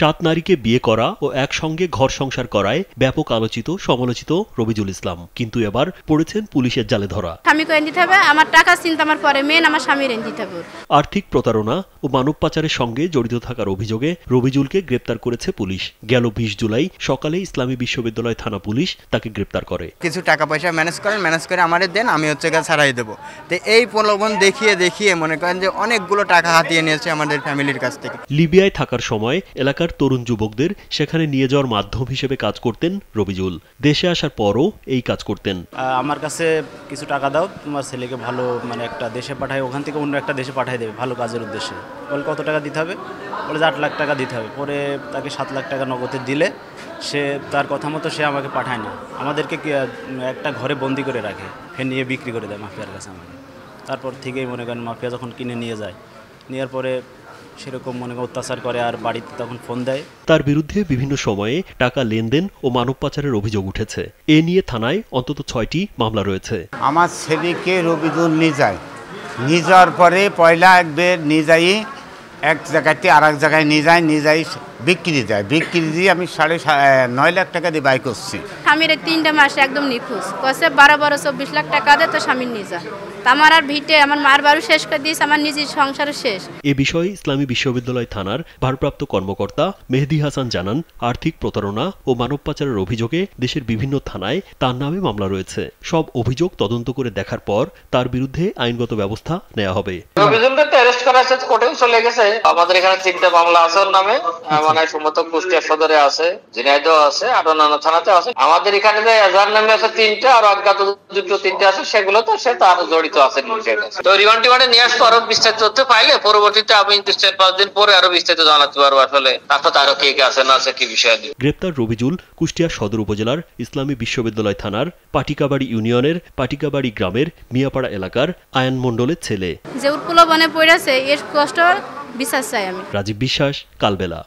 7 নারীকে বিয়ে করা ও একসঙ্গে ঘর সংসার করায় ব্যাপক আলোচিত সমালোচিত রবিজুল ইসলাম, কিন্তু এবার পড়েছেন পুলিশের জালে ধরা। স্বামীকে এনে দিতে হবে, আমার টাকা চিন্তা আমার পরে মেন আমার স্বামীর এনে দিতে হবে। আর্থিক প্রতারণা ও মানব পাচারের সঙ্গে জড়িত থাকার অভিযোগে রবিজুলকে গ্রেপ্তার করেছে পুলিশ। গেল 20 জুলাই সকালে ইসলামী বিশ্ববিদ্যালয় থানা পুলিশ তাকে গ্রেপ্তার করে। কিছু টাকা পয়সা ম্যানেজ করে আমাদের দেন, আমি ছাড়াই দেবো। তো এই প্রলোভন দেখিয়ে মনে করেন যে অনেকগুলো টাকা হাতিয়ে নিয়েছে আমাদের ফ্যামিলির কাছ থেকে। লিবিয়ায় থাকার সময় এলাকার তরুণ যুবকদের সেখানে নিয়ে যাওয়ার মাধ্যম হিসেবে কাজ করতেন রবিজুল। দেশে আসার পরও এই কাজ করতেন। আমার কাছে কিছু টাকা দাও, তোমার ছেলেকে ভালো একটা দেশে পাঠায়, ওখান থেকে অন্য একটা দেশে পাঠিয়ে দেবে ভালো কাজের উদ্দেশ্যে। বলে কত টাকা দিতে হবে? বলে যে 8 লাখ টাকা দিতে হবে। পরে তাকে 7 লাখ টাকা নগদে দিলে সে তার কথা মতো সে আমাকে পাঠায় না, আমাদেরকে একটা ঘরে বন্দি করে রাখে, ফের নিয়ে বিক্রি করে দেয় মাফিয়ার কাছে আমাকে। তারপর থেকেই মনে করেন মাফিয়া যখন কিনে নিয়ে যায়, নেওয়ার পরে সেরকম মনে করেন অত্যাচার করে, আর বাড়িতে তখন ফোন দেয়। তার বিরুদ্ধে বিভিন্ন সময়ে টাকা লেনদেন ও মানব পাচারের অভিযোগ উঠেছে। এ নিয়ে থানায় অন্তত 6টি মামলা রয়েছে। আমার ছেলেকে রবিজুল নিয়ে যাওয়ার পরে পয়লা একবার নিয়ে যাই এক জায়গাতে আর এক জায়গায় নিয়ে যাই বিক্রি দিয়ে আমি 9.5 লাখ টাকা দিয়ে বাই করছি। স্বামীর 3 মাস একদম নিখোঁজ, কসে 12-24 লাখ টাকা দেয় তো স্বামীর নিয়ে যা। আমার আর ভিটে আমার মার বাড়ি শেষ করে দিয়েছে, আমার নিজের সংসারও শেষ। এ বিষয়ে ইসলামী বিশ্ববিদ্যালয় থানার ভারপ্রাপ্ত কর্মকর্তা মেহেদী হাসান জানান, আর্থিক প্রতারণা ও মানব পাচারের অভিযোগে দেশের বিভিন্ন থানায় তার নামে মামলা রয়েছে। সব অভিযোগ তদন্ত করে দেখার পর তার বিরুদ্ধে আইনগত ব্যবস্থা নেওয়া হবে। রবিজুলকে অ্যারেস্ট করা হয়েছে, কোর্টেও চলে গেছে। আমাদের এখানে 3টা মামলা আছে ওর নামে, মানে সম্মত কুষ্টিয়া সদরে আছে, ঝিনাইদহ আছে, আর অন্যান্য থানাতে আছে। আমাদের এখানে যে এজাহার নামে আছে 3টা, আর অজ্ঞাত 3টা আছে, সেগুলো তো সে তার জড়িত আছে। তো রিমান্ড নিয়ে আসবো, আরো বিস্তারিত তথ্য পাইলে পরবর্তীতে আমি 4-5 দিন পরে আরো বিস্তারিত জানাতে পারবো আসলে তারও কে আছে না আছে কি বিষয়। গ্রেপ্তার রবিজুল কুষ্টিয়া সদর উপজেলার ইসলামী বিশ্ববিদ্যালয় থানার পাটিকাবাড়ি ইউনিয়নের পাটিকাবাড়ি গ্রামের মিয়াপাড়া এলাকার আয়ান মণ্ডলের ছেলে। যে উৎপ্লবনে পড়েছে এর কষ্ট বিচার চাই আমি। রাজীব বিশ্বাস, কালবেলা।